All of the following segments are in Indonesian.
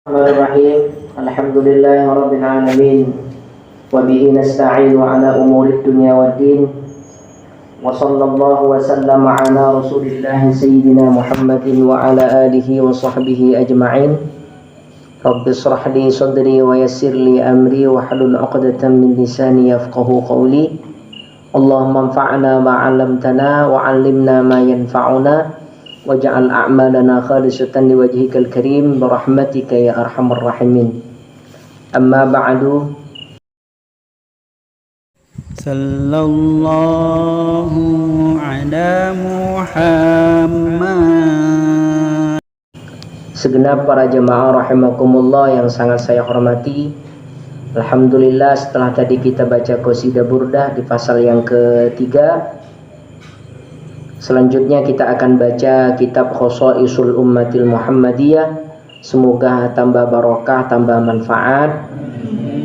Bismillahirrahmanirrahim. Alhamdulillahirabbil alamin. Wa bihi nasta'inu ala umuri dunya waddin. Wa sallallahu wa sallama ala Rasulillah sayyidina Muhammadin wa ala alihi wa sahbihi ajma'in. Rabbi shrah li sadri wa yassir li amri wa hlul 'uqdatam min lisani yafqahu qawli. Allahumma anfa'na ma 'allamtana wa 'allimna ma yanfa'una. Waj'al a'malana khalisatan liwajhikal karim birahmatika ya arhamar rahimin. Amma ba'du. Sallallahu ala Muhammad. Segenap para jemaah rahimakumullah yang sangat saya hormati, alhamdulillah setelah tadi kita baca qasidah burdah di pasal yang ketiga, selanjutnya kita akan baca kitab Khosaisul Ummatil Muhammadiyah. Semoga tambah barokah, tambah manfaat,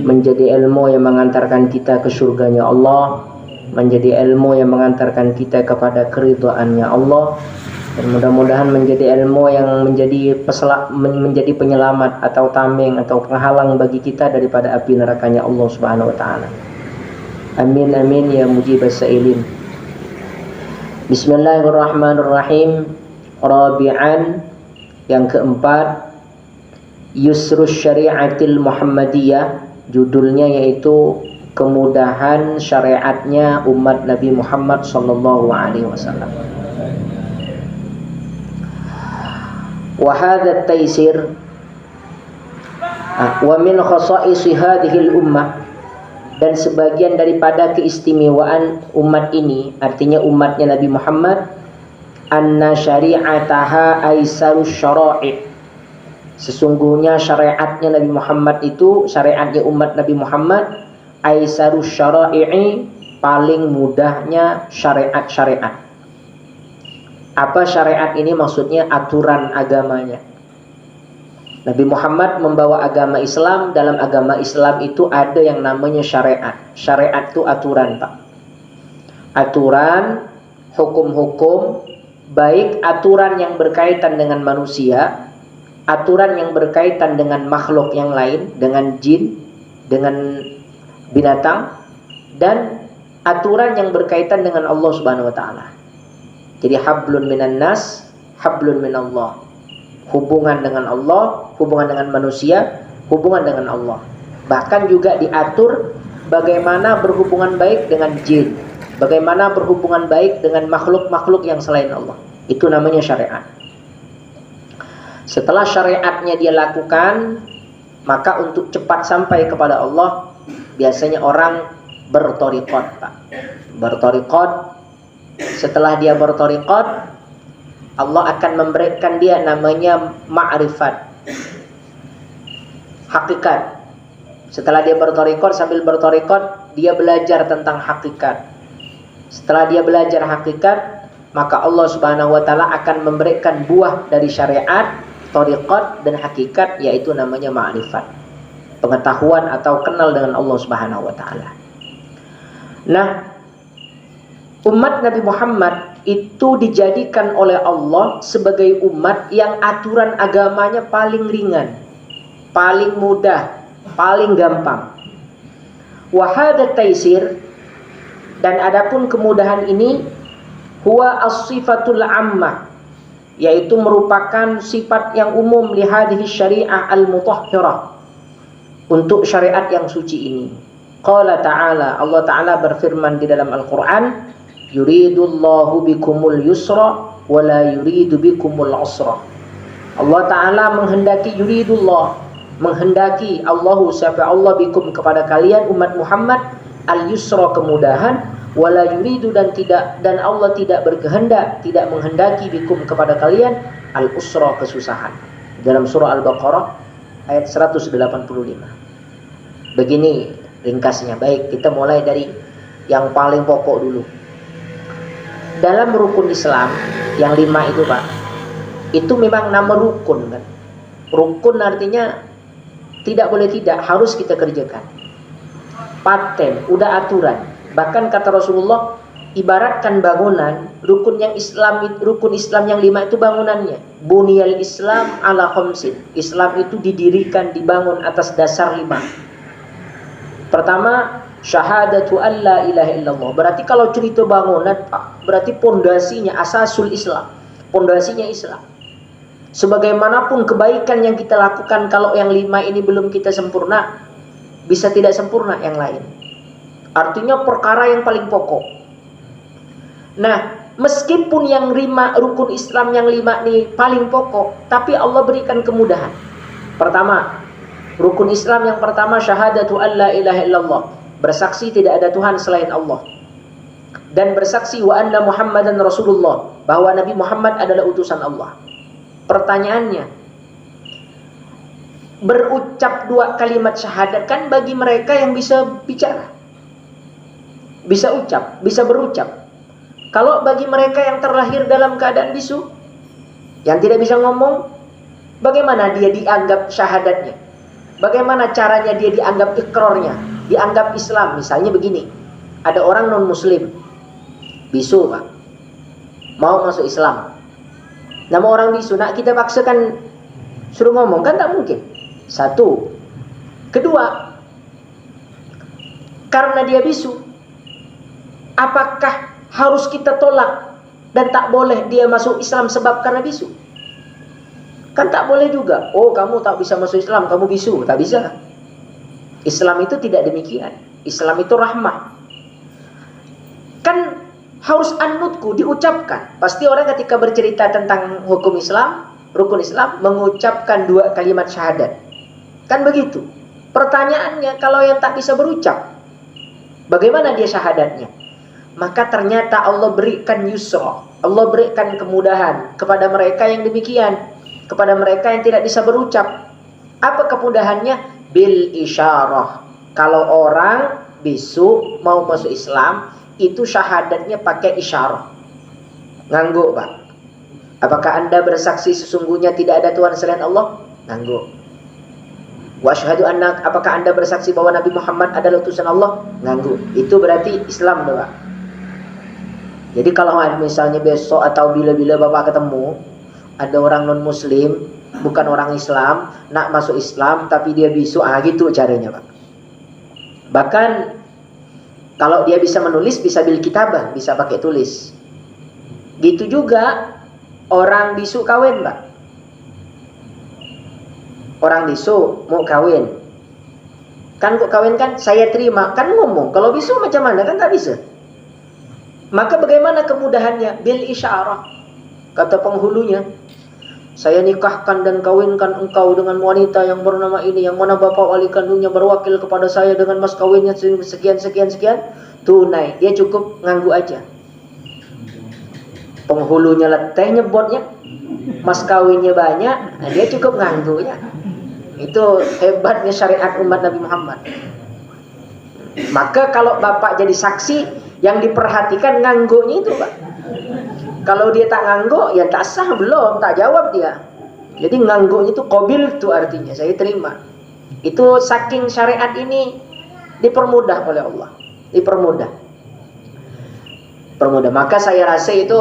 menjadi ilmu yang mengantarkan kita ke surganya Allah, menjadi ilmu yang mengantarkan kita kepada keridhaannya Allah, dan mudah-mudahan menjadi ilmu yang menjadi penyelamat atau tameng atau penghalang bagi kita daripada api nerakanya Allah Subhanahu wa taala. Amin amin ya mujibas sa'ilin. Bismillahirrahmanirrahim. Rabi'an, yang keempat, Yusrus Syari'atil Muhammadiyah. Judulnya yaitu kemudahan syariatnya umat Nabi Muhammad sallallahu alaihi wasallam. Wa hadha at-taysir wa min khasa'isi hadhihi al-ummah. Dan sebagian daripada keistimewaan umat ini, artinya umatnya Nabi Muhammad, anna syari'ataha aisarus syara'i. Sesungguhnya syariatnya Nabi Muhammad itu, syariatnya umat Nabi Muhammad, aisarus syara'i, paling mudahnya syariat-syariat. Apa syariat ini? Maksudnya aturan agamanya. Nabi Muhammad membawa agama Islam. Dalam agama Islam itu ada yang namanya syariat. Syariat itu aturan, Pak. Aturan, hukum-hukum, baik aturan yang berkaitan dengan manusia, aturan yang berkaitan dengan makhluk yang lain, dengan jin, dengan binatang, dan aturan yang berkaitan dengan Allah Subhanahu wa taala. Jadi hablun minan nas, hablun minallah. Hubungan dengan Allah, hubungan dengan manusia, hubungan dengan Allah. Bahkan juga diatur bagaimana berhubungan baik dengan jin, bagaimana berhubungan baik dengan makhluk-makhluk yang selain Allah. Itu namanya syariat. Setelah syariatnya dia lakukan, maka untuk cepat sampai kepada Allah, biasanya orang berthariqat, Pak. Berthariqat. Setelah dia berthariqat, Allah akan memberikan dia namanya ma'rifat, hakikat. Setelah dia berthariqat, sambil berthariqat dia belajar tentang hakikat. Setelah dia belajar hakikat, maka Allah Subhanahu wa taala akan memberikan buah dari syariat, thariqat dan hakikat, yaitu namanya ma'rifat, pengetahuan atau kenal dengan Allah Subhanahu wa taala. Nah, umat Nabi Muhammad itu dijadikan oleh Allah sebagai umat yang aturan agamanya paling ringan, paling mudah, paling gampang. Wa hadha taysir, dan adapun kemudahan ini, huwa as-sifatul ammah, yaitu merupakan sifat yang umum li hadhihi syari'ah al-mutahhirah, untuk syariat yang suci ini. Qala ta'ala, Allah Ta'ala berfirman di dalam Al-Quran, yuridullahu bikumul yusra wa la yuridu bikumul usra. Allah Ta'ala menghendaki, yuridullah, menghendaki, Allahu siapa Allah, bikum kepada kalian umat Muhammad, al yusra, kemudahan, wa la yuridu, dan Allah tidak berkehendak, tidak menghendaki, bikum kepada kalian, al usra, kesusahan. Dalam surah Al-Baqarah ayat 185. Begini ringkasnya. Baik, kita mulai dari yang paling pokok dulu. Dalam rukun Islam yang 5 itu, Pak, itu memang nama rukun, kan? Rukun artinya tidak boleh tidak, harus kita kerjakan. Paten, udah aturan. Bahkan kata Rasulullah, ibaratkan bangunan, rukun Islam yang 5 itu bangunannya. Buniyal Islam ala khamsin. Islam itu didirikan, dibangun atas dasar 5. Pertama, syahadatu an la ilaha illallah. Berarti kalau cerita bangunan, berarti pondasinya asasul Islam. Pondasinya Islam. Sebagaimanapun kebaikan yang kita lakukan, kalau yang 5 ini belum kita sempurna, bisa tidak sempurna yang lain. Artinya perkara yang paling pokok. Nah, meskipun yang 5 rukun Islam yang 5 ini paling pokok, tapi Allah berikan kemudahan. Pertama, rukun Islam yang pertama syahadatu an la ilaha illallah. Bersaksi tidak ada Tuhan selain Allah. Dan bersaksi wa anna Muhammadan Rasulullah, bahwa Nabi Muhammad adalah utusan Allah. Pertanyaannya, berucap 2 kalimat syahadat kan bagi mereka yang bisa bicara, bisa ucap, bisa berucap. Kalau bagi mereka yang terlahir dalam keadaan bisu, yang tidak bisa ngomong, bagaimana dia dianggap syahadatnya? Bagaimana caranya dia dianggap ikrarnya, dianggap Islam? Misalnya begini, ada orang non muslim, bisu Pak, mau masuk Islam. Nama orang bisu, nak kita paksakan suruh ngomong, kan tak mungkin. Satu. Kedua, karena dia bisu, apakah harus kita tolak dan tak boleh dia masuk Islam sebab karena bisu? Kan tak boleh juga. Oh, kamu tak bisa masuk Islam, kamu bisu. Tak bisa. Islam itu tidak demikian. Islam itu rahmah. Kan harus an-nutku, diucapkan. Pasti orang ketika bercerita tentang hukum Islam, rukun Islam, mengucapkan 2 kalimat syahadat. Kan begitu. Pertanyaannya, kalau yang tak bisa berucap, bagaimana dia syahadatnya? Maka ternyata Allah berikan yusra, Allah berikan kemudahan kepada mereka yang demikian, kepada mereka yang tidak bisa berucap. Apa kemudahannya? Bil isyarah. Kalau orang bisu mau masuk Islam, itu syahadatnya pakai isyarah. Ngangguk, Pak. Apakah Anda bersaksi sesungguhnya tidak ada Tuhan selain Allah? Ngangguk. Wa asyhadu anna, apakah Anda bersaksi bahwa Nabi Muhammad adalah utusan Allah? Ngangguk. Itu berarti Islam, Pak. Jadi kalau misalnya besok atau bila-bila Bapak ketemu ada orang non muslim, bukan orang Islam, nak masuk Islam tapi dia bisu, gitu caranya, Pak. Bahkan kalau dia bisa menulis, bisa bil kitabah, bisa pakai tulis. Gitu juga orang bisu kawin, Pak. Orang bisu mau kawin, kan kok kawin kan saya terima, kan ngomong. Kalau bisu macam mana, kan tak bisa. Maka bagaimana kemudahannya? Bil isyarah. Kata penghulunya, saya nikahkan dan kawinkan engkau dengan wanita yang bernama ini, yang mana bapak wali kandungnya berwakil kepada saya dengan mas kawinnya sekian sekian sekian, tunai. Dia cukup nganggu aja. Penghulunya leteh nyebotnya, mas kawinnya banyak, nah dia cukup nganggunya. Itu hebatnya syariat umat Nabi Muhammad. Maka kalau bapak jadi saksi, yang diperhatikan ngangguknya itu, Pak. Kalau dia tak ngangguk, ya tak sah, belum, tak jawab dia. Jadi ngangguknya itu qabil itu artinya, saya terima. Itu saking syariat ini dipermudah oleh Allah. Dipermudah. Maka saya rasa itu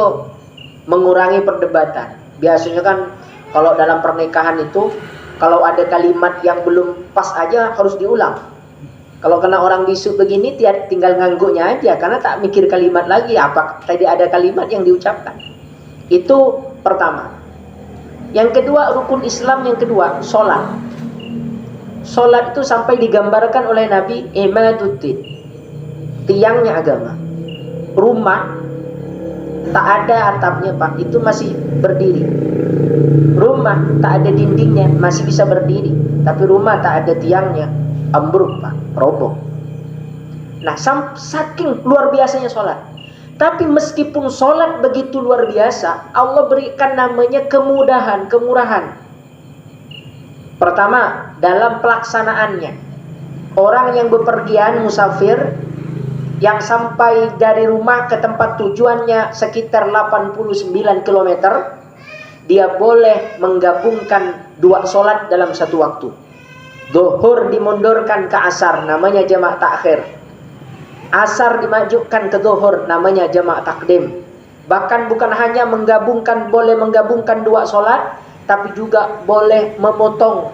mengurangi perdebatan. Biasanya kan kalau dalam pernikahan itu, kalau ada kalimat yang belum pas aja harus diulang. Kalau kena orang bisu begini, tinggal ngangguknya aja, karena tak mikir kalimat lagi, apa tadi ada kalimat yang diucapkan. Itu pertama. Yang kedua, rukun Islam yang kedua, sholat. Sholat itu sampai digambarkan oleh Nabi, imaduddin, tiangnya agama. Rumah tak ada atapnya, Pak, itu masih berdiri. Rumah tak ada dindingnya, masih bisa berdiri. Tapi rumah tak ada tiangnya, ambruk, Pak, roboh. Nah, saking luar biasanya sholat. Tapi meskipun sholat begitu luar biasa, Allah berikan namanya kemudahan, kemurahan. Pertama, dalam pelaksanaannya. Orang yang bepergian, musafir, yang sampai dari rumah ke tempat tujuannya sekitar 89 km, dia boleh menggabungkan 2 sholat dalam satu waktu. Zuhur dimundurkan ke asar, namanya jamak takhir. Asar dimajukan ke zuhur, namanya jamak takdim. Bahkan bukan hanya boleh menggabungkan dua solat, tapi juga boleh memotong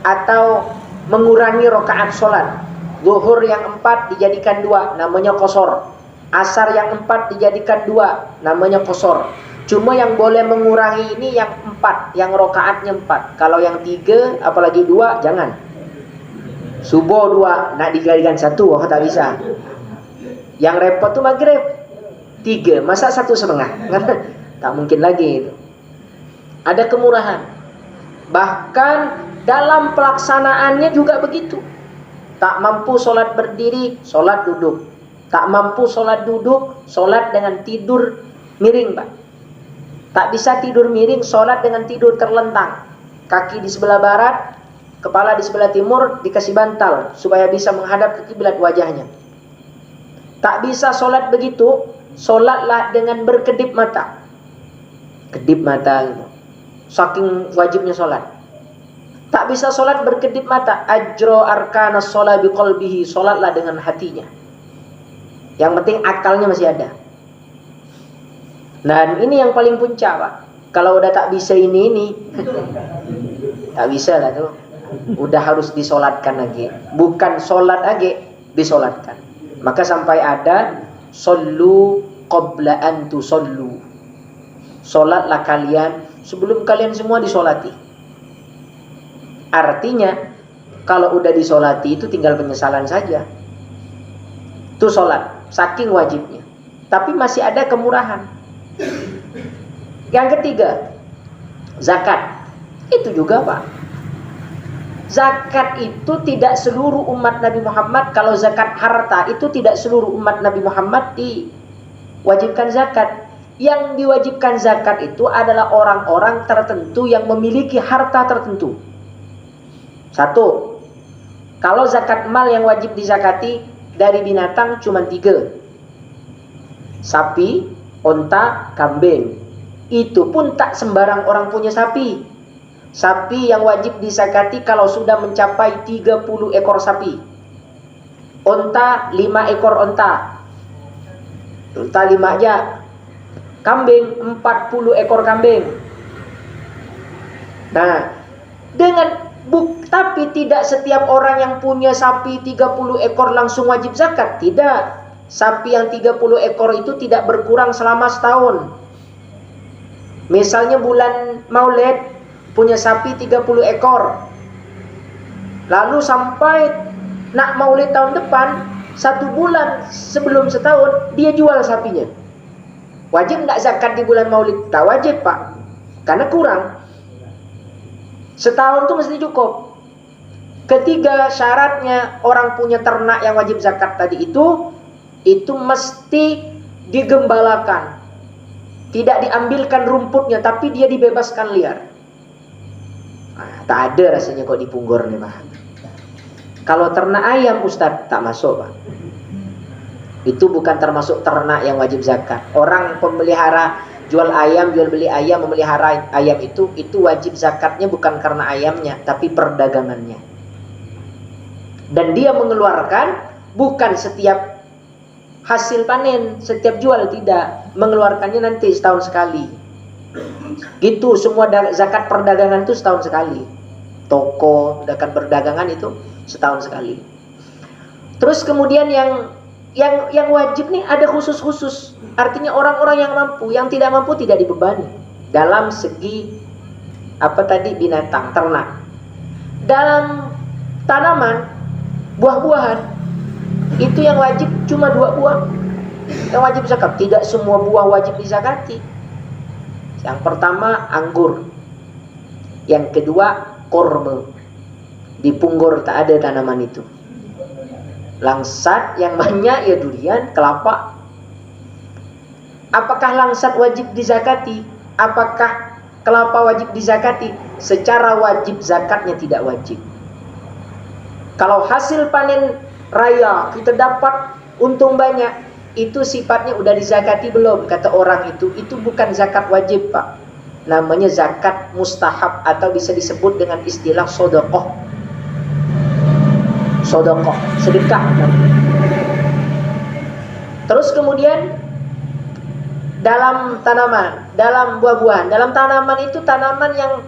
atau mengurangi rakaat solat. Zuhur yang 4 dijadikan 2, namanya qasar. Asar yang 4 dijadikan 2, namanya qasar. Cuma yang boleh mengurangi ini yang 4, yang rakaatnya 4. Kalau yang 3 apalagi 2 jangan. Subuh 2 nak dijadikan 1, oh tak bisa. Yang repot tuh maghrib 3, masa 1,5? Tak mungkin lagi itu. Ada kemurahan. Bahkan dalam pelaksanaannya juga begitu. Tak mampu sholat berdiri, sholat duduk. Tak mampu sholat duduk, sholat dengan tidur miring, Pak. Tak bisa tidur miring, sholat dengan tidur terlentang. Kaki di sebelah barat, kepala di sebelah timur, dikasih bantal supaya bisa menghadap ke kiblat wajahnya. Tak bisa sholat begitu, sholatlah dengan berkedip mata. Kedip mata gitu. Saking wajibnya sholat. Tak bisa sholat berkedip mata. Ajro arkana sholat biqalbihi. Sholatlah dengan hatinya. Yang penting akalnya masih ada. Dan ini yang paling puncak, Pak. Kalau udah tak bisa ini tak bisa lah tuh. Udah harus disolatkan lagi. Bukan sholat lagi, disolatkan. Maka sampai ada Sallu qabla an tusallu. Solatlah kalian sebelum kalian semua disolati. Artinya kalau udah disolati itu tinggal penyesalan saja. Itu solat, saking wajibnya. Tapi masih ada kemurahan. Yang ketiga, zakat. Itu juga, Pak. Zakat itu tidak seluruh umat Nabi Muhammad. Kalau zakat harta itu tidak seluruh umat Nabi Muhammad diwajibkan zakat. Yang diwajibkan zakat itu adalah orang-orang tertentu yang memiliki harta tertentu. Satu, kalau zakat mal yang wajib dizakati dari binatang cuma 3. Sapi, onta, kambing. Itu pun tak sembarang orang punya sapi. Sapi yang wajib disakati kalau sudah mencapai 30 ekor sapi. Onta 5 ekor onta. Onta 5 aja. Kambing 40 ekor kambing. Nah, tapi tidak setiap orang yang punya sapi 30 ekor langsung wajib zakat. Tidak. Sapi yang 30 ekor itu tidak berkurang selama setahun. Misalnya bulan Maulid punya sapi 30 ekor. Lalu sampai nak Maulid tahun depan, 1 bulan sebelum setahun dia jual sapinya. Wajib enggak zakat di bulan Maulid? Tak wajib, Pak. Karena kurang. Setahun itu mesti cukup. Ketiga, syaratnya orang punya ternak yang wajib zakat tadi itu mesti digembalakan. Tidak diambilkan rumputnya, tapi dia dibebaskan liar. Nah, tak ada rasanya kok di Punggor nih, Pak. Kalau ternak ayam, Ustadz, tak masuk, Pak. Itu bukan termasuk ternak yang wajib zakat. Orang pemelihara jual beli ayam, memelihara ayam itu wajib zakatnya bukan karena ayamnya, tapi perdagangannya. Dan dia mengeluarkan bukan setiap hasil panen, setiap jual, tidak. Mengeluarkannya nanti setahun sekali. Gitu, semua zakat perdagangan itu setahun sekali. Toko, zakat perdagangan itu setahun sekali. Terus kemudian yang wajib nih ada khusus-khusus. Artinya orang-orang yang mampu, yang tidak mampu tidak dibebani. Dalam segi binatang, ternak. Dalam tanaman, buah-buahan, itu yang wajib cuma 2 buah yang wajib zakat. Tidak semua buah wajib dizakati. Yang pertama anggur, yang kedua korma. Di Punggor tak ada tanaman itu. Langsat yang banyak ya durian, kelapa. Apakah langsat wajib dizakati? Apakah kelapa wajib dizakati? Secara wajib zakatnya tidak wajib. Kalau hasil panen raya kita dapat untung banyak, itu sifatnya udah dizakati belum? Kata orang itu bukan zakat wajib, Pak. Namanya zakat mustahab atau bisa disebut dengan istilah sedekah. Sedekah, sedekah. Terus kemudian dalam tanaman, dalam buah-buahan, dalam tanaman itu tanaman yang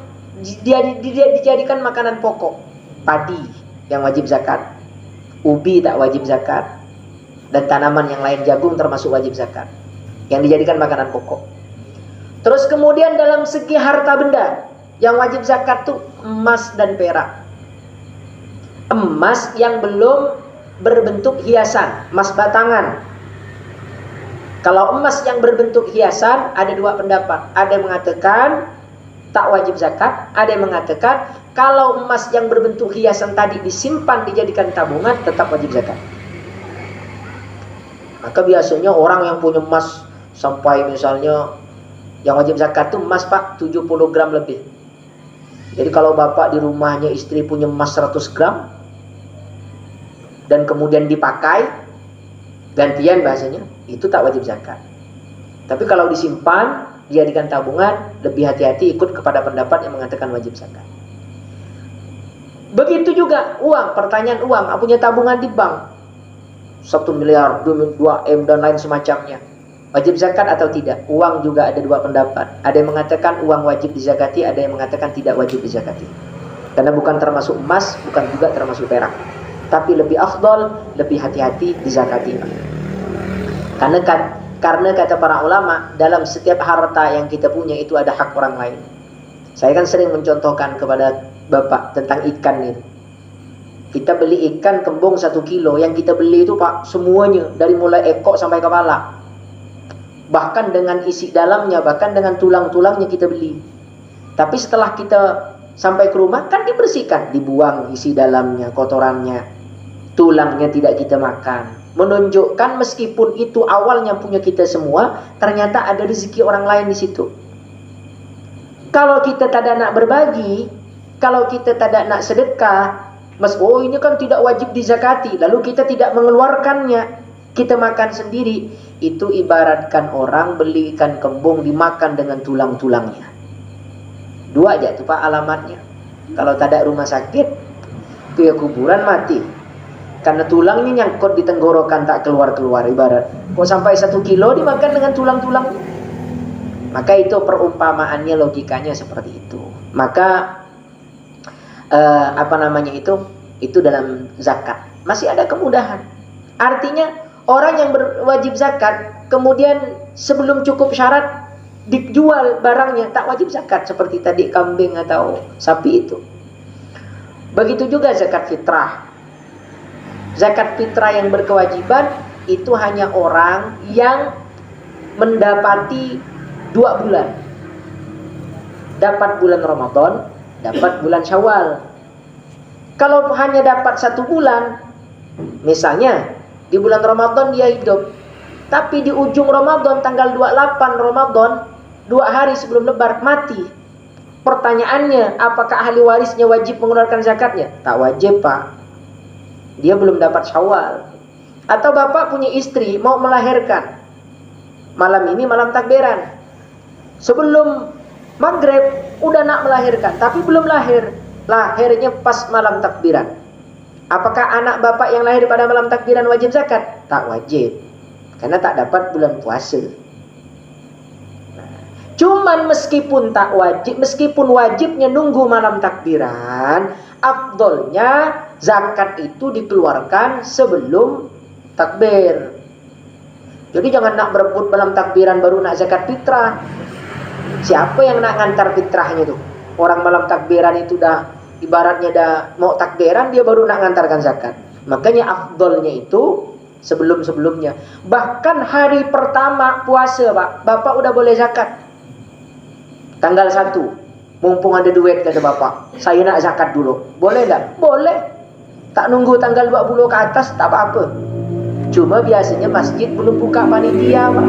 dijadikan makanan pokok. Padi yang wajib zakat, ubi tak wajib zakat, dan tanaman yang lain, jagung termasuk wajib zakat, yang dijadikan makanan pokok. Terus kemudian dalam segi harta benda yang wajib zakat tuh emas dan perak. Emas yang belum berbentuk hiasan, emas batangan. Kalau emas yang berbentuk hiasan ada dua pendapat. Ada yang mengatakan tak wajib zakat, ada yang mengatakan kalau emas yang berbentuk hiasan tadi disimpan dijadikan tabungan tetap wajib zakat. Maka biasanya orang yang punya emas sampai misalnya yang wajib zakat tuh emas Pak 70 gram lebih. Jadi kalau bapak di rumahnya istri punya emas 100 gram dan kemudian dipakai gantian bahasanya, itu tak wajib zakat. Tapi kalau disimpan dijadikan tabungan, lebih hati-hati, ikut kepada pendapat yang mengatakan wajib zakat. Begitu juga uang, pertanyaan uang, punya tabungan di bank 1 miliar, 2 M dan lain semacamnya, wajib zakat atau tidak? Uang juga ada dua pendapat. Ada yang mengatakan uang wajib dizakati, ada yang mengatakan tidak wajib dizakati. Karena bukan termasuk emas, bukan juga termasuk perak. Tapi lebih afdol, lebih hati-hati dizakati. Karena kata para ulama, dalam setiap harta yang kita punya itu ada hak orang lain. Saya kan sering mencontohkan kepada bapak tentang ikan ini. Kita beli ikan kembung 1 kilo, yang kita beli itu Pak semuanya dari mulai ekor sampai kepala. Bahkan dengan isi dalamnya, bahkan dengan tulang-tulangnya kita beli. Tapi setelah kita sampai ke rumah kan dibersihkan, dibuang isi dalamnya, kotorannya. Tulangnya tidak kita makan. Menunjukkan meskipun itu awalnya punya kita semua, ternyata ada rezeki orang lain di situ. Kalau kita tidak nak berbagi, kalau kita tidak nak sedekah, oh ini kan tidak wajib dizakati, lalu kita tidak mengeluarkannya, kita makan sendiri, itu ibaratkan orang beli ikan kembung dimakan dengan tulang-tulangnya. Dua aja tuh Pak alamatnya. Kalau tak ada rumah sakit, itu ya kuburan mati. Karena tulangnya nyangkut di tenggorokan tak keluar-keluar ibarat. Kok sampai 1 kilo dimakan dengan tulang-tulangnya? Maka itu perumpamaannya, logikanya seperti itu. Maka itu dalam zakat masih ada kemudahan. Artinya orang yang berwajib zakat kemudian sebelum cukup syarat dijual barangnya tak wajib zakat, seperti tadi kambing atau sapi itu. Begitu juga zakat fitrah. Zakat fitrah yang berkewajiban itu hanya orang yang mendapati 2 bulan. Dapat bulan Ramadan, dapat bulan Syawal. Kalau hanya dapat 1 bulan, misalnya di bulan Ramadan dia hidup, tapi di ujung Ramadan tanggal 28 Ramadan, 2 hari sebelum lebar mati. Pertanyaannya, apakah ahli warisnya wajib mengeluarkan zakatnya? Tak wajib Pak. Dia belum dapat Syawal. Atau bapak punya istri mau melahirkan, malam ini malam takbiran, sebelum maghrib udah nak melahirkan tapi belum lahir, lahirnya pas malam takbiran. Apakah anak bapak yang lahir pada malam takbiran wajib zakat? Tak wajib, karena tak dapat bulan puasa. Cuman meskipun tak wajib, meskipun wajibnya nunggu malam takbiran, afdolnya zakat itu dikeluarkan sebelum takbir. Jadi jangan nak berebut malam takbiran baru nak zakat fitrah. Siapa yang nak ngantar fitrahnya tuh? Orang malam takbiran itu dah ibaratnya dah mau takbiran, dia baru nak ngantarkan zakat. Makanya afdolnya itu sebelum-sebelumnya. Bahkan hari pertama puasa Pak, bapak udah boleh zakat. Tanggal 1, mumpung ada duit kata bapak, saya nak zakat dulu. Boleh tak? Boleh. Tak nunggu tanggal 20 ke atas tak apa-apa. Cuma biasanya masjid belum buka panitia Pak.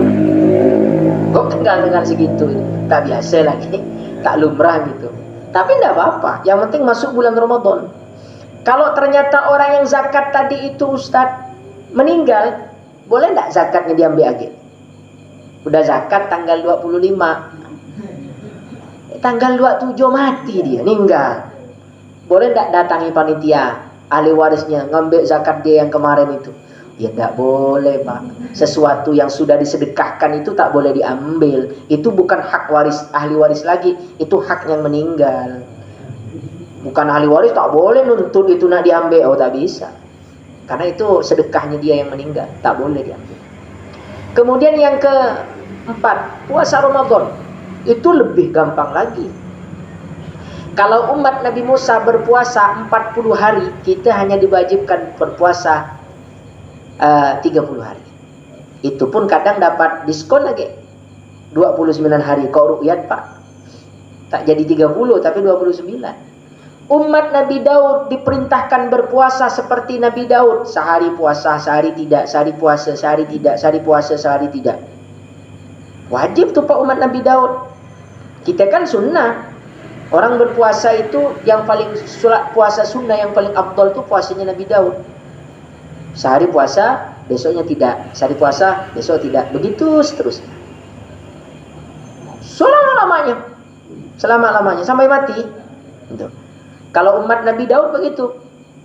Kok tanggal segitu? Tak biasa lagi, tak lumrah gitu. Tapi tidak apa-apa, yang penting masuk bulan Ramadan. Kalau ternyata orang yang zakat tadi itu Ustadz meninggal, boleh tidak zakatnya diambil lagi? Udah zakat tanggal 25, tanggal 27 mati dia, meninggal. Boleh tidak datangi panitia, ahli warisnya, ngambil zakat dia yang kemarin itu? Ya tidak boleh Pak. Sesuatu yang sudah disedekahkan itu tak boleh diambil. Itu bukan hak waris, ahli waris lagi. Itu hak yang meninggal. Bukan ahli waris tak boleh nuntut itu nak diambil. Oh tak bisa. Karena itu sedekahnya dia yang meninggal. Tak boleh diambil. Kemudian yang keempat, puasa Ramadan. Itu lebih gampang lagi. Kalau umat Nabi Musa berpuasa 40 hari, kita hanya diwajibkan berpuasa 30 hari. Itu pun kadang dapat diskon lagi 29 hari. Kau rukyat Pak, tak jadi 30 tapi 29. Umat Nabi Daud diperintahkan berpuasa seperti Nabi Daud. Sehari puasa, sehari tidak. Sehari puasa, sehari tidak. Sehari puasa, sehari tidak. Wajib tuh Pak umat Nabi Daud. Kita kan sunnah. Orang berpuasa itu yang paling puasa sunnah yang paling afdal itu puasanya Nabi Daud. Sehari puasa, besoknya tidak. Sehari puasa, besok tidak. Begitu seterusnya. Selama-lamanya. Selama-lamanya. Sampai mati. Gitu. Kalau umat Nabi Daud begitu.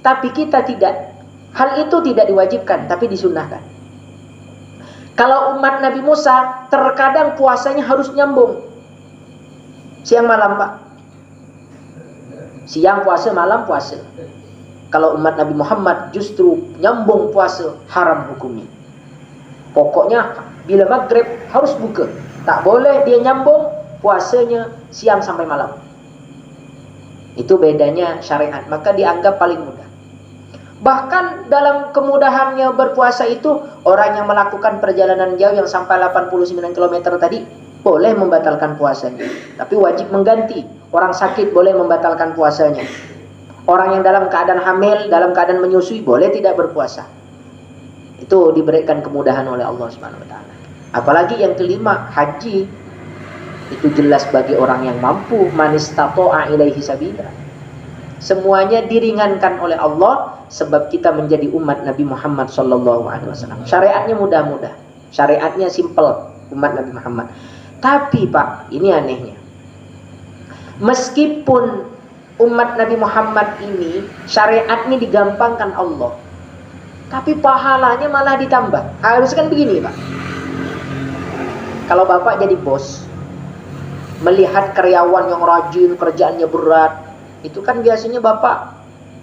Tapi kita tidak. Hal itu tidak diwajibkan, tapi disunnahkan. Kalau umat Nabi Musa, terkadang puasanya harus nyambung. Siang malam Pak. Siang puasa, malam puasa. Kalau umat Nabi Muhammad justru nyambung puasa, haram hukumnya. Pokoknya bila maghrib harus buka. Tak boleh dia nyambung puasanya siang sampai malam. Itu bedanya syariat. Maka dianggap paling mudah. Bahkan dalam kemudahannya berpuasa itu, orang yang melakukan perjalanan jauh yang sampai 89 km tadi boleh membatalkan puasanya. Tapi wajib mengganti. Orang sakit boleh membatalkan puasanya. Orang yang dalam keadaan hamil, dalam keadaan menyusui boleh tidak berpuasa. Itu diberikan kemudahan oleh Allah Subhanahu wa taala. Apalagi yang kelima, haji. Itu jelas bagi orang yang mampu, man istata'a ilaihi sabila. Semuanya diringankan oleh Allah sebab kita menjadi umat Nabi Muhammad sallallahu alaihi wasallam. Syariatnya mudah-mudah. Syariatnya simple umat Nabi Muhammad. Tapi Pak, ini anehnya. Meskipun umat Nabi Muhammad ini syariatnya digampangkan Allah, tapi pahalanya malah ditambah. Harusnya kan begini Pak. Kalau Bapak jadi bos, melihat karyawan yang rajin, kerjaannya berat, itu kan biasanya Bapak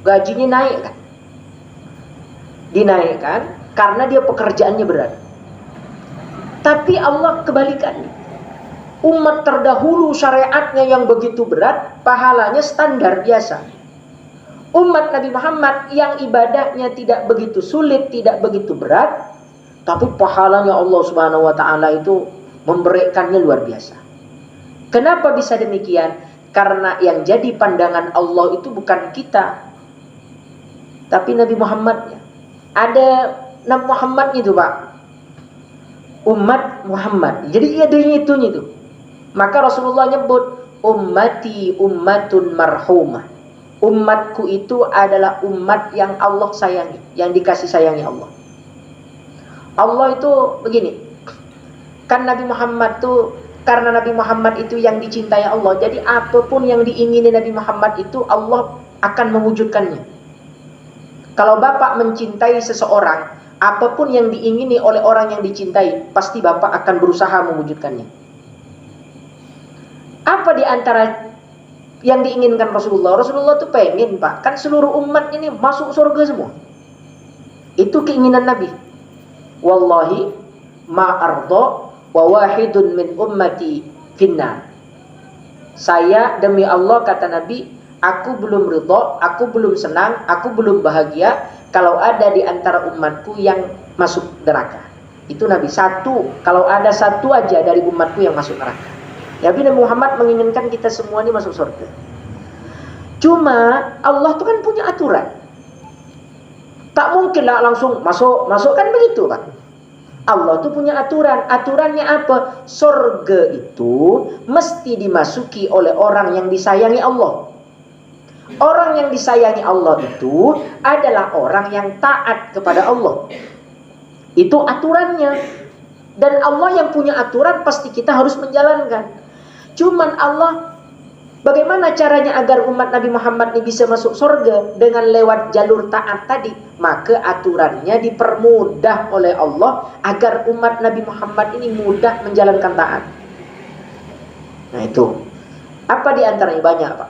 gajinya naik kan? Dinaikkan karena dia pekerjaannya berat. Tapi Allah kebalikannya. Umat terdahulu syariatnya yang begitu berat, pahalanya standar biasa. Umat Nabi Muhammad yang ibadahnya tidak begitu sulit, tidak begitu berat, tapi pahalanya Allah Subhanahu wa taala itu memberikannya luar biasa. Kenapa bisa demikian? Karena yang jadi pandangan Allah itu bukan kita, tapi Nabi Muhammadnya. Ada Nabi Muhammadnya itu Pak, umat Muhammad. Jadi ada itunya itu. Maka Rasulullah nyebut ummati ummatun marhumah. Umatku itu adalah umat yang Allah sayangi, yang dikasih sayangi Allah. Allah itu begini. Kan Nabi Muhammad tuh, karena Nabi Muhammad itu yang dicintai Allah, jadi apapun yang diingini Nabi Muhammad itu Allah akan mewujudkannya. Kalau Bapak mencintai seseorang, apapun yang diingini oleh orang yang dicintai, pasti Bapak akan berusaha mewujudkannya. Apa di antara yang diinginkan Rasulullah? Rasulullah tuh pengen Pak, kan seluruh umat ini masuk surga semua. Itu keinginan Nabi. Wallahi ma'ardo wa wahidun min ummati finnar. Saya demi Allah kata Nabi, aku belum ridho, aku belum senang, aku belum bahagia kalau ada di antara umatku yang masuk neraka. Itu Nabi. Satu, kalau ada satu aja dari umatku yang masuk neraka. Nabi Muhammad menginginkan kita semua ini masuk surga. Cuma Allah tuh kan punya aturan. Tak mungkin lah langsung masuk kan begitu Pak. Allah tuh punya aturan. Aturannya apa? Surga itu mesti dimasuki oleh orang yang disayangi Allah. Orang yang disayangi Allah itu adalah orang yang taat kepada Allah. Itu aturannya. Dan Allah yang punya aturan pasti kita harus menjalankan. Cuman Allah Bagaimana caranya agar umat Nabi Muhammad ini bisa masuk surga? Dengan lewat jalur taat tadi. Maka aturannya dipermudah oleh Allah agar umat Nabi Muhammad ini mudah menjalankan taat. Nah itu. Apa di antaranya? Banyak, Pak.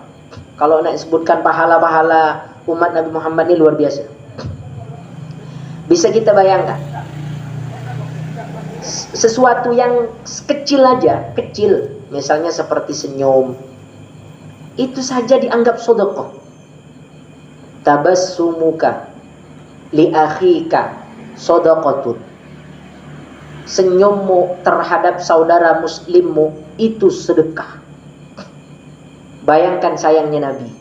Kalau nak sebutkan pahala-pahala umat Nabi Muhammad ini luar biasa. Bisa kita bayangkan. Sesuatu yang kecil aja, kecil. Misalnya seperti senyum. Itu saja dianggap sedekah. Tabassumuka li akhika shadaqatun. Senyummu terhadap saudara muslimmu itu sedekah. Bayangkan sayangnya Nabi.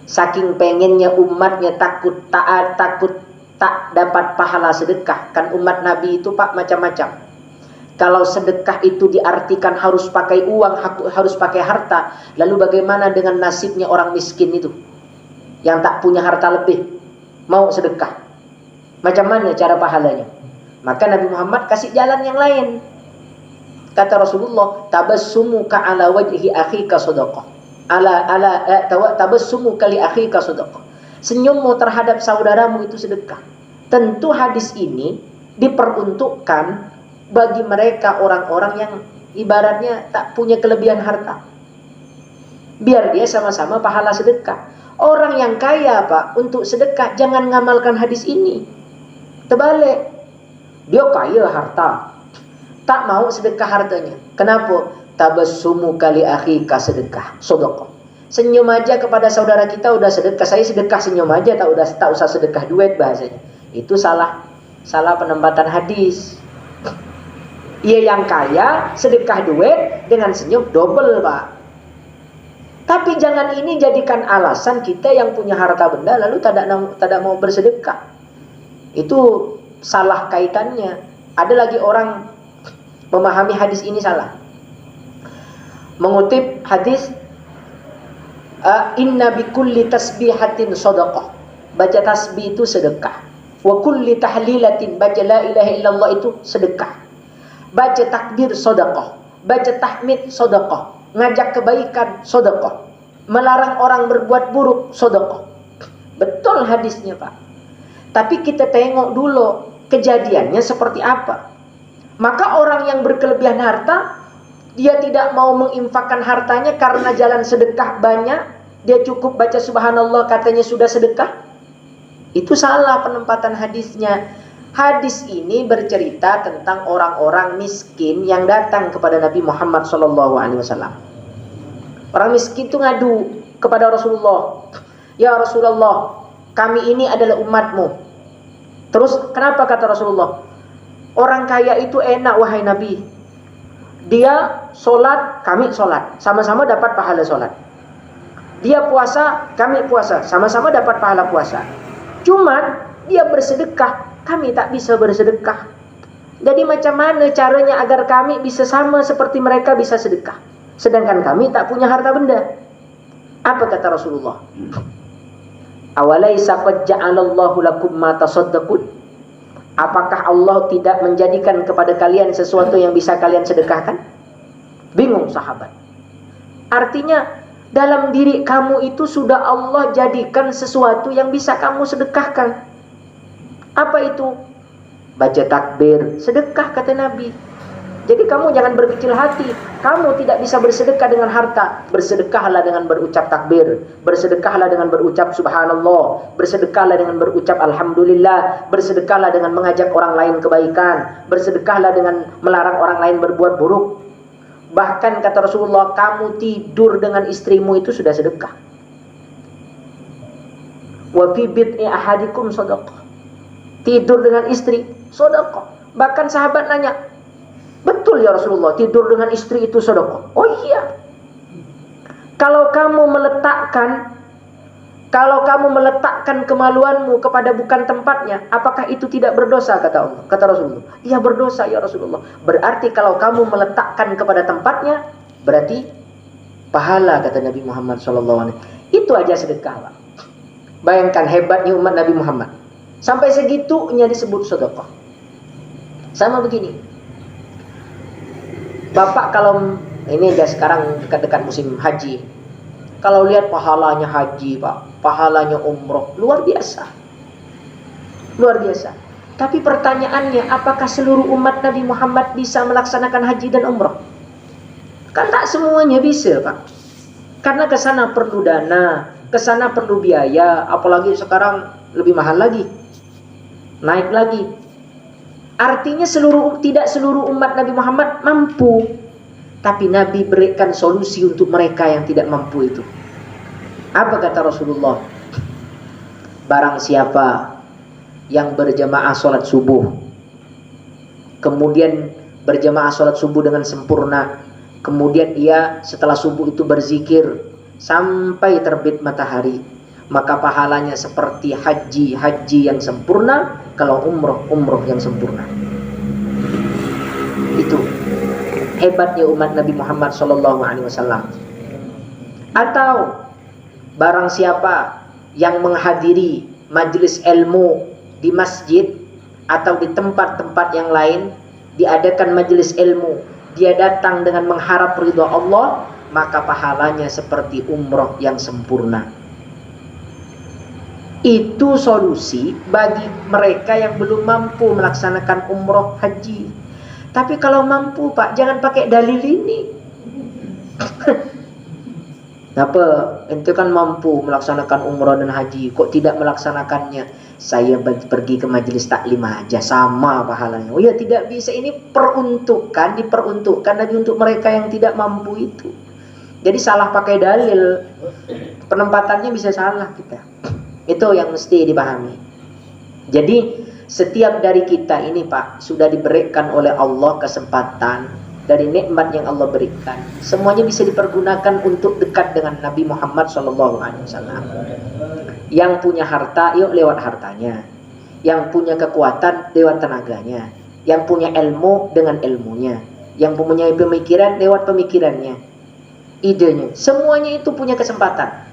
Saking pengennya umatnya takut taat, takut tak dapat pahala sedekah. Kan umat Nabi itu, Pak, macam-macam. Kalau sedekah itu diartikan harus pakai uang, harus pakai harta. Lalu bagaimana dengan nasibnya orang miskin itu? Yang tak punya harta lebih. Mau sedekah. Macam mana cara pahalanya? Maka Nabi Muhammad kasih jalan yang lain. Kata Rasulullah, tabassumuka ala wajhi akhika shadaqah. Tabassumuka li akhika shadaqah. Senyummu terhadap saudaramu itu sedekah. Tentu hadis ini diperuntukkan bagi mereka orang-orang yang ibaratnya tak punya kelebihan harta. Biar dia sama-sama pahala sedekah. Orang yang kaya, Pak, untuk sedekah jangan ngamalkan hadis ini. Terbalik. Dia kaya harta, tak mau sedekah hartanya. Kenapa? Tabassumuka li akhika sedekah, sedekah. Senyum aja kepada saudara kita udah sedekah. Saya sedekah senyum aja, tak usah sedekah duit bahasanya. Itu salah penempatan hadis. Ia yang kaya sedekah duit dengan senyum double, Pak. Tapi jangan ini jadikan alasan kita yang punya harta benda lalu tidak mau bersedekah. Itu salah kaitannya. Ada lagi orang memahami hadis ini salah. Mengutip hadis inna bi kulli tasbihatin shadaqah. Baca tasbih itu sedekah. Wa kulli tahlilatin, baca la ilaha illallah itu sedekah. Baca takbir sedekah, baca tahmid sedekah, ngajak kebaikan sedekah, melarang orang berbuat buruk sedekah. Betul hadisnya, Pak. Tapi kita tengok dulu kejadiannya seperti apa. Maka orang yang berkelebihan harta, dia tidak mau menginfakkan hartanya karena jalan sedekah banyak, dia cukup baca subhanallah katanya sudah sedekah. Itu salah penempatan hadisnya. Hadis ini bercerita tentang orang-orang miskin yang datang kepada Nabi Muhammad SAW. Orang miskin itu ngadu kepada Rasulullah. Ya Rasulullah, kami ini adalah umatmu. Terus kenapa kata Rasulullah? Orang kaya itu enak wahai Nabi. Dia sholat, kami sholat. Sama-sama dapat pahala sholat. Dia puasa, kami puasa. Sama-sama dapat pahala puasa. Cuman dia bersedekah, kami tak bisa bersedekah. Jadi macam mana caranya agar kami bisa sama seperti mereka bisa sedekah? Sedangkan kami tak punya harta benda. Apa kata Rasulullah? Awalaisa qad ja'alallahu lakum ma tasaddaqun? Apakah Allah tidak menjadikan kepada kalian sesuatu yang bisa kalian sedekahkan? Bingung sahabat. Artinya dalam diri kamu itu sudah Allah jadikan sesuatu yang bisa kamu sedekahkan. Apa itu? Baca takbir, sedekah kata Nabi. Jadi kamu jangan berkecil hati. Kamu tidak bisa bersedekah dengan harta. Bersedekahlah dengan berucap takbir. Bersedekahlah dengan berucap subhanallah. Bersedekahlah dengan berucap alhamdulillah. Bersedekahlah dengan mengajak orang lain kebaikan. Bersedekahlah dengan melarang orang lain berbuat buruk. Bahkan kata Rasulullah, kamu tidur dengan istrimu itu sudah sedekah. Wa fi bid'i ahadikum shadaqah. Tidur dengan istri sedekah. Bahkan sahabat nanya, betul ya Rasulullah, tidur dengan istri itu sedekah? Oh iya. Kalau kamu meletakkan kemaluanmu kepada bukan tempatnya, apakah itu tidak berdosa kata Allah? Kata Rasulullah, iya berdosa ya Rasulullah. Berarti kalau kamu meletakkan kepada tempatnya, berarti pahala kata Nabi Muhammad SAW. Itu aja sedekah, Pak. Bayangkan hebatnya umat Nabi Muhammad. Sampai segitunya disebut sedekah. Sama begini. Bapak kalau ini udah sekarang dekat-dekat musim haji, Kalau lihat pahalanya haji, Pak, pahalanya umroh, luar biasa. Luar biasa. Tapi pertanyaannya, apakah seluruh umat Nabi Muhammad bisa melaksanakan haji dan umroh? Kan tak semuanya bisa, Pak. Karena ke sana perlu dana, ke sana perlu biaya, apalagi sekarang lebih mahal lagi. Naik lagi. Artinya tidak seluruh umat Nabi Muhammad mampu. Tapi Nabi berikan solusi untuk mereka yang tidak mampu itu. Apa kata Rasulullah? Barang siapa yang berjamaah sholat subuh, kemudian berjamaah sholat subuh dengan sempurna, kemudian ia setelah subuh itu berzikir sampai terbit matahari, maka pahalanya seperti haji yang sempurna, kalau umroh yang sempurna. Itu hebatnya umat Nabi Muhammad SAW. Atau barang siapa yang menghadiri majelis ilmu di masjid atau di tempat-tempat yang lain, diadakan majelis ilmu, dia datang dengan mengharap ridha Allah, maka pahalanya seperti umroh yang sempurna. Itu solusi bagi mereka yang belum mampu melaksanakan umroh haji. Tapi kalau mampu, Pak, jangan pakai dalil ini. Apa? Ente kan mampu melaksanakan umroh dan haji, kok tidak melaksanakannya? Saya pergi ke majelis taklim aja, sama pahalanya. Oh ya, tidak bisa. Ini diperuntukkan lagi untuk mereka yang tidak mampu itu. Jadi salah pakai dalil, penempatannya bisa salah kita. Itu yang mesti dipahami. Jadi setiap dari kita ini, Pak, sudah diberikan oleh Allah kesempatan dari nikmat yang Allah berikan. Semuanya bisa dipergunakan untuk dekat dengan Nabi Muhammad SAW. Yang punya harta, yuk lewat hartanya. Yang punya kekuatan, lewat tenaganya. Yang punya ilmu, dengan ilmunya. Yang mempunyai pemikiran, lewat pemikirannya. Idenya, semuanya itu punya kesempatan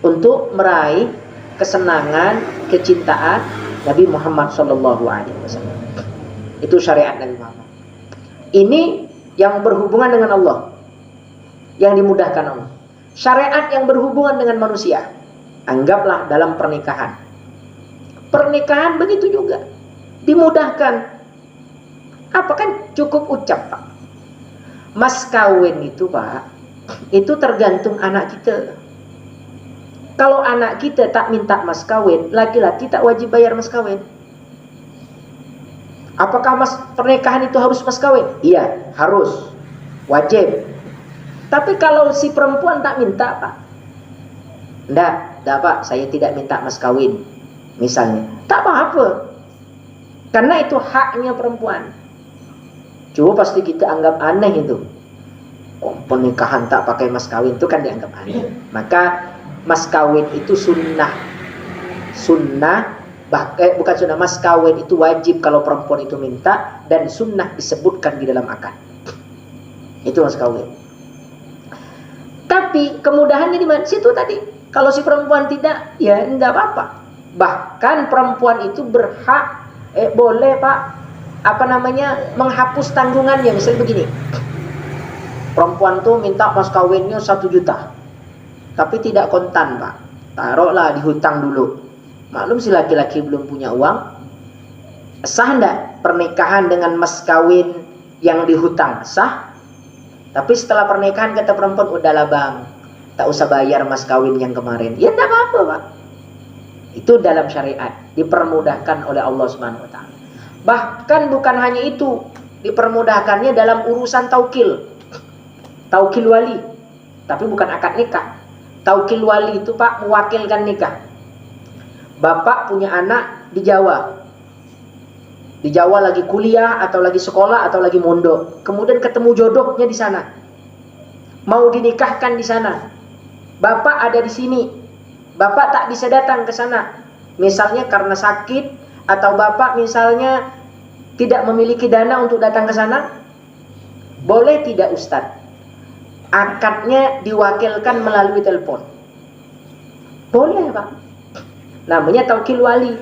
untuk meraih kesenangan, kecintaan Nabi Muhammad SAW. Itu syariat Nabi Muhammad. Ini yang berhubungan dengan Allah, yang dimudahkan Allah. Syariat yang berhubungan dengan manusia, anggaplah dalam pernikahan. Pernikahan begitu juga dimudahkan. Apa kan cukup ucap, Pak. Mas kawin itu, Pak, itu tergantung anak kita. Kalau anak kita tak minta mas kawin, laki-laki tak wajib bayar mas kawin. Apakah pernikahan itu harus mas kawin? Iya, harus. Wajib. Tapi kalau si perempuan tak minta, Pak. Enggak, Pak, saya tidak minta mas kawin. Misalnya, tak apa-apa. Karena itu haknya perempuan. Coba pasti kita anggap aneh itu. Oh, pernikahan tak pakai mas kawin itu kan dianggap aneh. Maka mas kawin itu sunnah. Bukan sunnah, mas kawin itu wajib kalau perempuan itu minta, dan sunnah disebutkan di dalam akad. Itu mas kawin. Tapi kemudahannya di mana? Situ tadi. Kalau si perempuan tidak, ya enggak apa-apa. Bahkan perempuan itu berhak, boleh, Pak, menghapus tanggungannya. Misalnya begini. Perempuan tuh minta mas kawinnya 1 juta. Tapi tidak kontan, Pak. Taruhlah dihutang dulu. Maklum si laki-laki belum punya uang. Sah enggak pernikahan dengan mas kawin yang dihutang? Sah. Tapi setelah pernikahan kata perempuan, udahlah bang, tak usah bayar mas kawin yang kemarin. Ya enggak apa-apa, Pak. Itu dalam syariat, dipermudahkan oleh Allah Subhanahu wa taala. Bahkan bukan hanya itu, dipermudahkannya dalam urusan taukil wali. Tapi bukan akad nikah. Taukil wali itu, Pak, mewakilkan nikah. Bapak punya anak di Jawa. Di Jawa lagi kuliah atau lagi sekolah atau lagi mondok. Kemudian ketemu jodohnya di sana. Mau dinikahkan di sana. Bapak ada di sini. Bapak tak bisa datang ke sana. Misalnya karena sakit, atau Bapak misalnya tidak memiliki dana untuk datang ke sana. Boleh tidak, Ustadz? Akadnya diwakilkan melalui telepon. Boleh, Pak. Namanya taukil wali.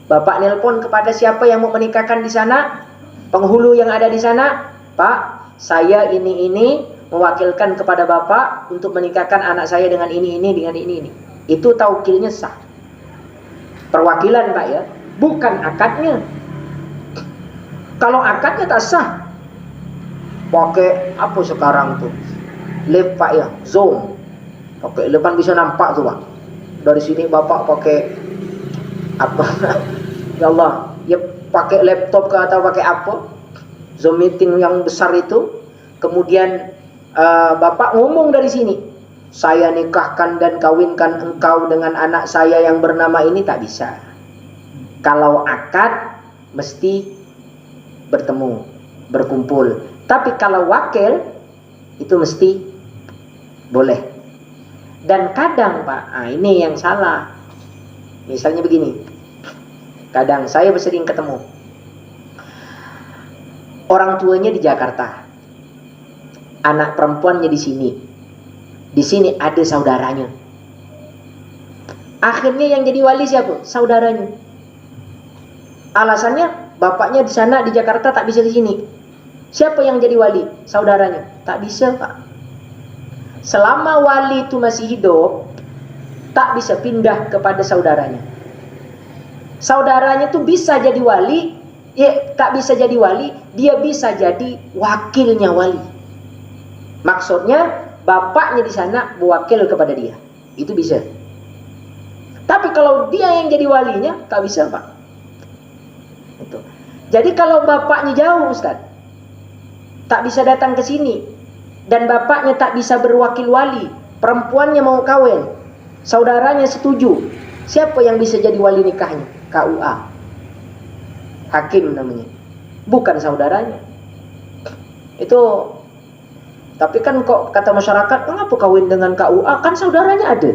Bapak nelpon kepada siapa yang mau menikahkan di sana, penghulu yang ada di sana. Pak, saya ini mewakilkan kepada bapak untuk menikahkan anak saya dengan ini. Itu taukilnya sah. Perwakilan Pak ya, bukan akadnya. Kalau akadnya tak sah, pakai apa sekarang tuh? Live Pak ya, Zoom. Pakai depan bisa nampak tuh Pak. Dari sini bapak pakai apa? Ya Allah, ya pakai laptop ke atau pakai apa? Zoom meeting yang besar itu. Kemudian bapak ngomong dari sini, saya nikahkan dan kawinkan engkau dengan anak saya yang bernama ini, tak bisa. Kalau akad mesti bertemu, berkumpul. Tapi kalau wakil itu mesti boleh. Dan kadang Pak, ini yang salah. Misalnya begini, kadang saya sering ketemu orang tuanya di Jakarta, anak perempuannya di sini. Di sini ada saudaranya. Akhirnya yang jadi wali siapa? Saudaranya. Alasannya bapaknya di sana di Jakarta tak bisa di sini. Siapa yang jadi wali? Saudaranya. Tak bisa Pak. Selama wali itu masih hidup, tak bisa pindah kepada saudaranya. Saudaranya itu bisa jadi wali, ya tak bisa jadi wali, dia bisa jadi wakilnya wali. Maksudnya bapaknya di sana mewakil kepada dia. Itu bisa. Tapi kalau dia yang jadi walinya, tak bisa Pak. Itu. Jadi kalau bapaknya jauh Ustaz, tak bisa datang ke sini, dan bapaknya tak bisa berwakil wali, perempuannya mau kawin, saudaranya setuju, siapa yang bisa jadi wali nikahnya? KUA, hakim namanya, bukan saudaranya. Itu. Tapi kan kok kata masyarakat, kenapa kawin dengan KUA? Kan saudaranya ada.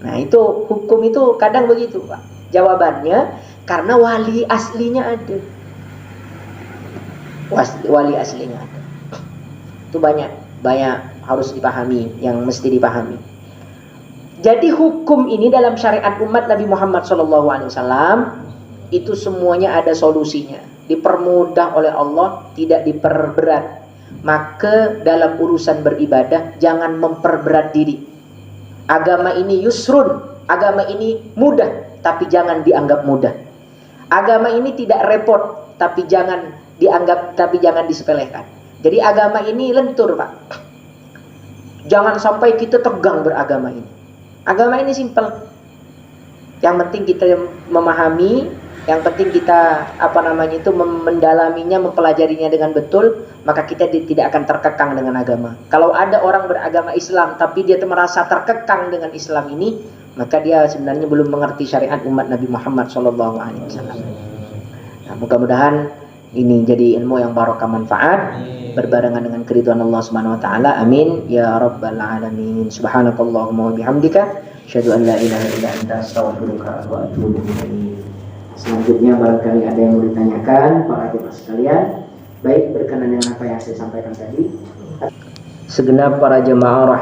Nah itu, hukum itu kadang begitu Pak. Jawabannya, karena wali aslinya ada. Wali aslinya ada. Itu banyak harus dipahami, yang mesti dipahami. Jadi hukum ini dalam syariat umat Nabi Muhammad SAW, itu semuanya ada solusinya. Dipermudah oleh Allah, tidak diperberat. Maka dalam urusan beribadah jangan memperberat diri. Agama ini yusrun, agama ini mudah, tapi jangan dianggap mudah. Agama ini tidak repot, tapi jangan disepelekan. Jadi agama ini lentur Pak. Jangan sampai kita tegang beragama ini. Agama ini simpel. Yang penting kita memahami, yang penting kita mendalaminya, mempelajarinya dengan betul, maka kita tidak akan terkekang dengan agama. Kalau ada orang beragama Islam tapi dia merasa terkekang dengan Islam ini, maka dia sebenarnya belum mengerti syariat umat Nabi Muhammad SAW. Nah, mudah-mudahan ini jadi ilmu yang barokah manfaat, berbarengan dengan keridhaan Allah Subhanahu wa taala. Amin ya rabbal alamin. Subhanakallahumma wa bihamdika asyhadu an la ilaha illa anta astaghfiruka wa atubu ilaik. Selanjutnya barangkali ada yang mau ditanyakan para jemaah sekalian, baik berkenan dengan apa yang saya sampaikan tadi. Segenap para jemaah